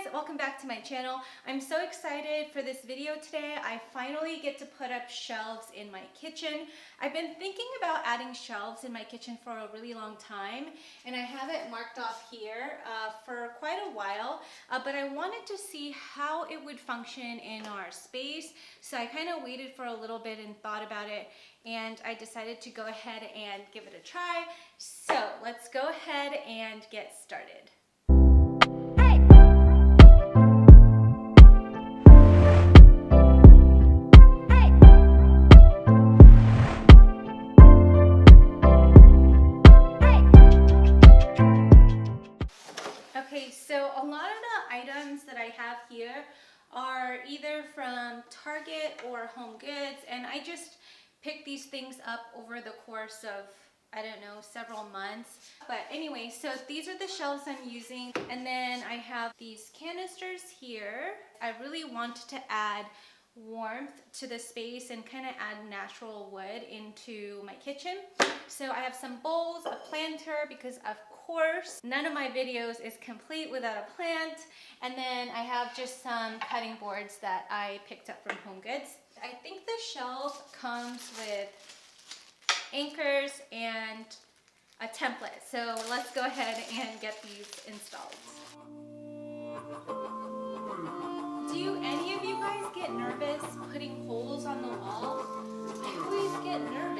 guys, welcome back to my channel. I'm so excited for this video today. I finally get to put up shelves in my kitchen. I've been thinking about adding shelves in my kitchen for a really long time, and I have it marked off here for quite a while, but I wanted to see how it would function in our space. So I kind of waited for a little bit and thought about it, and I decided to go ahead and give it a try. So let's go ahead and get started. Okay, so a lot of the items that I have here are either from Target or Home Goods, and I just picked these things up over the course of, I don't know, several months. But anyway, so these are the shelves I'm using, and then I have these canisters here. I really wanted to add warmth to the space and kind of add natural wood into my kitchen. So I have some bowls, a planter, because of course none of my videos is complete without a plant, and then I have just some cutting boards that I picked up from Home Goods. I think the shelf comes with anchors and a template, so let's go ahead and get these installed. Do any of you guys get nervous putting holes on the wall? I always get nervous.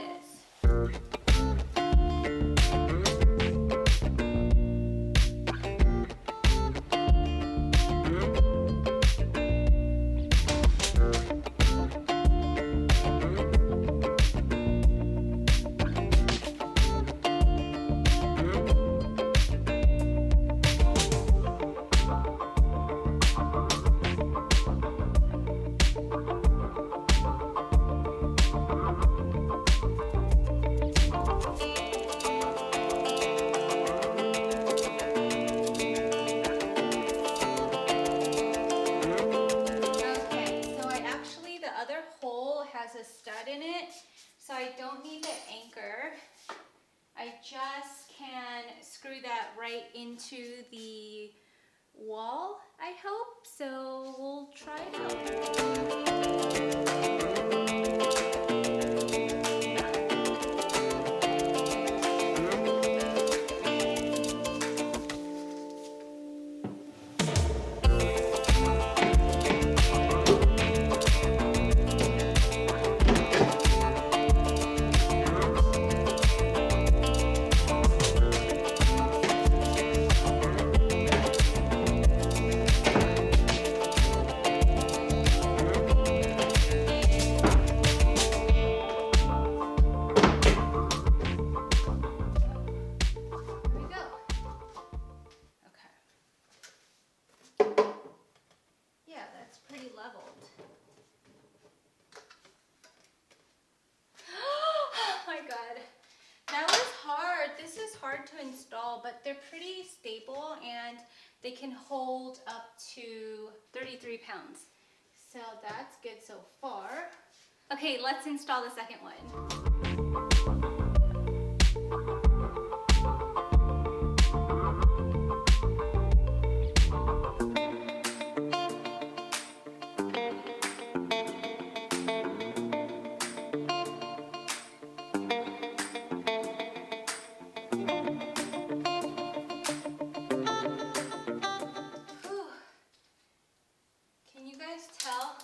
Has a stud in it, so I don't need the anchor. I just can screw that right into the wall, I hope. So we'll try it out. Leveled. Oh my god, that was hard. This is hard to install, but they're pretty stable and they can hold up to 33 pounds. So that's good so far. Okay, let's install the second one. Tell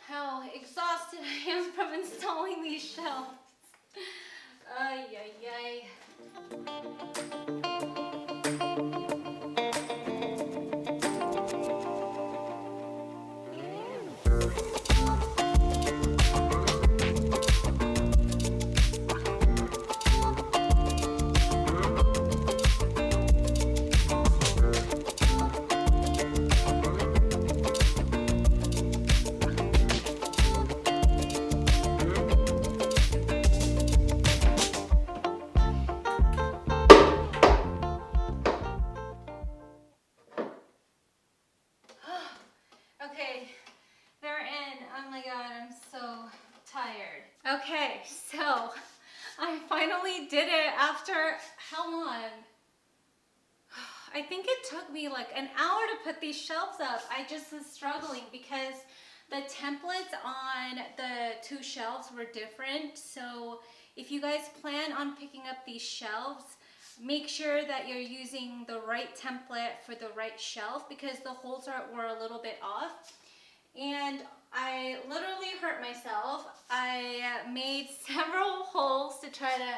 how exhausted I am from installing these shelves. Ay, ay, ay. Okay, so I finally did it after how long? I think it took me like an hour to put these shelves up. I just was struggling because the templates on the two shelves were different. So if you guys plan on picking up these shelves, make sure that you're using the right template for the right shelf because the holes were a little bit off. And I literally hurt myself. I made several holes to try to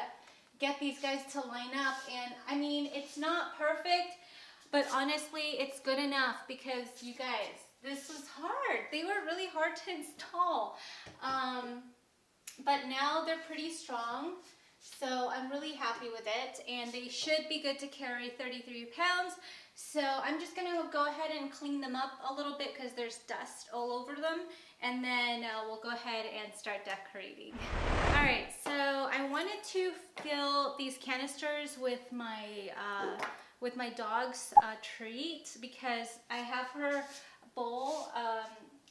get these guys to line up. And I mean, it's not perfect, but honestly, it's good enough because you guys, this was hard. They were really hard to install. But now they're pretty strong. So I'm really happy with it, and they should be good to carry 33 pounds. So I'm just gonna go ahead and clean them up a little bit because there's dust all over them, and then we'll go ahead and start decorating. All right, so I wanted to fill these canisters with my dog's treat because I have her bowl,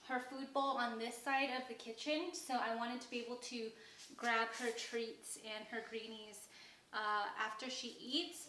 her food bowl on this side of the kitchen, so I wanted to be able to grab her treats and her greenies after she eats.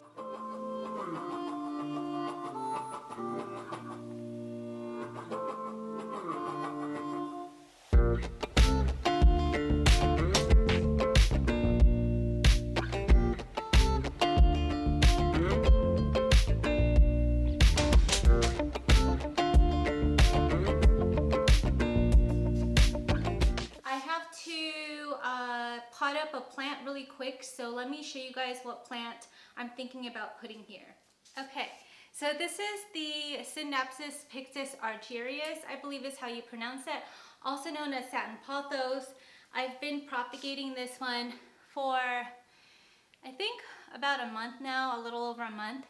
Pot up a plant really quick, so let me show you guys what plant I'm thinking about putting here. Okay, so this is the Synapsis Pictus argyrius, I believe is how you pronounce it, also known as satin pothos. I've been propagating this one for I think about a month now, a little over a month,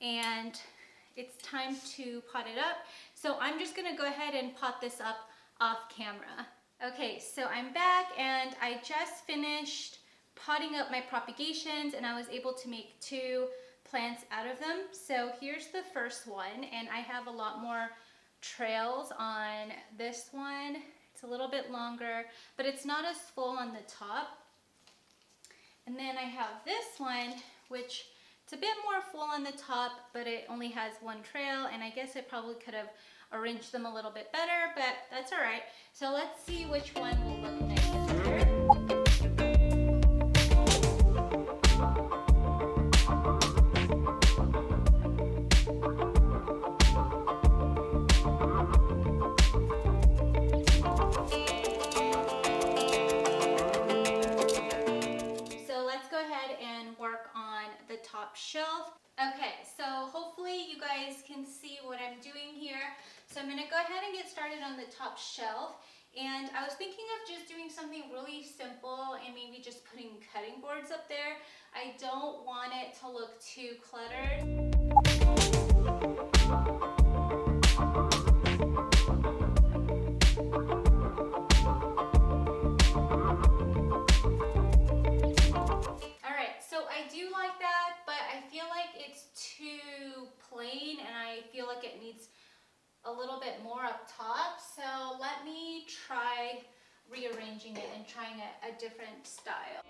and it's time to pot it up. So I'm just gonna go ahead and pot this up off camera. Okay, so I'm back and I just finished potting up my propagations and I was able to make 2 plants out of them. So here's the first one, and I have a lot more trails on this one. It's a little bit longer, but it's not as full on the top. And then I have this one, which it's a bit more full on the top, but it only has 1 trail, and I guess I probably could have arranged them a little bit better, but that's all right. So let's see which one will look nicer. So let's go ahead and work on the top shelf. Okay, so hopefully you guys can see what I'm doing here. So I'm gonna go ahead and get started on the top shelf. And I was thinking of just doing something really simple and maybe just putting cutting boards up there. I don't want it to look too cluttered. Alright, so I do like that, but I feel like it's too plain and I feel like it needs a little bit more up top. So let me try rearranging it and trying a different style.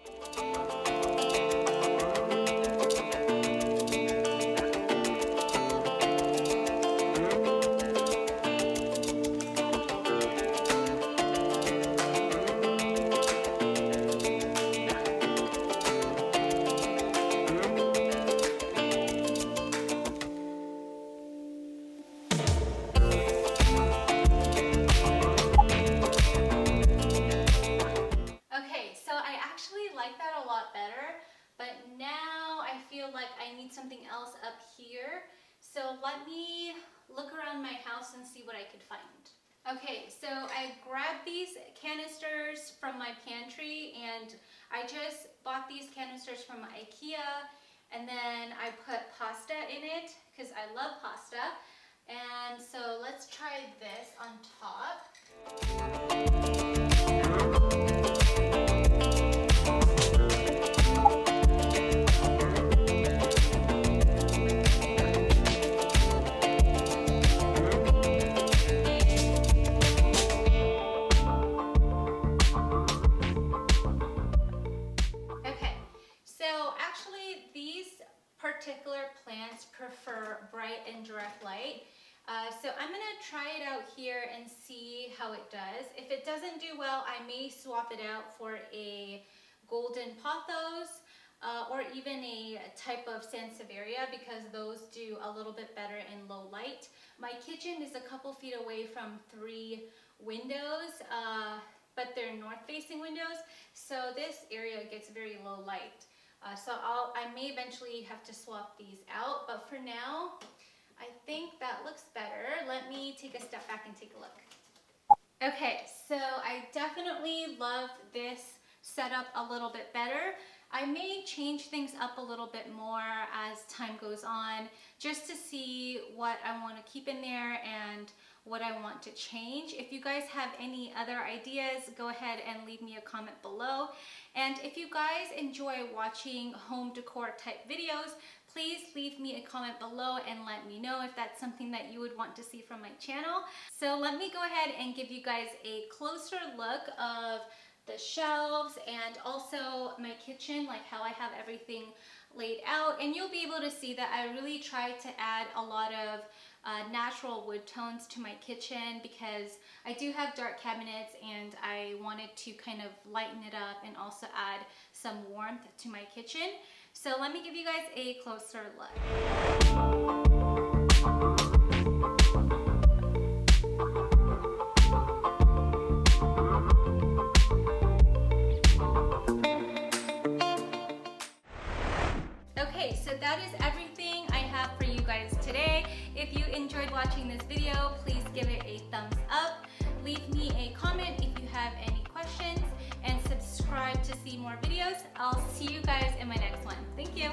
Something else up here. So let me look around my house and see what I could find. Okay, so I grabbed these canisters from my pantry, and I just bought these canisters from IKEA, and then I put pasta in it because I love pasta. And so let's try this on top. So I'm gonna try it out here and see how it does. If it doesn't do well, I may swap it out for a golden pothos or even a type of Sansevieria, because those do a little bit better in low light. My kitchen is a couple feet away from 3 windows, but they're north-facing windows, so this area gets very low light. So I may eventually have to swap these out, but for now, I think that looks better. Let me take a step back and take a look. Okay, so I definitely love this setup a little bit better. I may change things up a little bit more as time goes on, just to see what I want to keep in there and what I want to change. If you guys have any other ideas, go ahead and leave me a comment below. And if you guys enjoy watching home decor type videos, please leave me a comment below and let me know if that's something that you would want to see from my channel. So let me go ahead and give you guys a closer look of the shelves and also my kitchen, like how I have everything laid out. And you'll be able to see that I really tried to add a lot of natural wood tones to my kitchen, because I do have dark cabinets and I wanted to kind of lighten it up and also add some warmth to my kitchen. So let me give you guys a closer look. Okay, so that is everything I have for you guys today. If you enjoyed watching this video, please give it a thumbs up. Leave me a comment if you have any questions, and subscribe to see more videos. I'll see you guys in my next one. Thank you.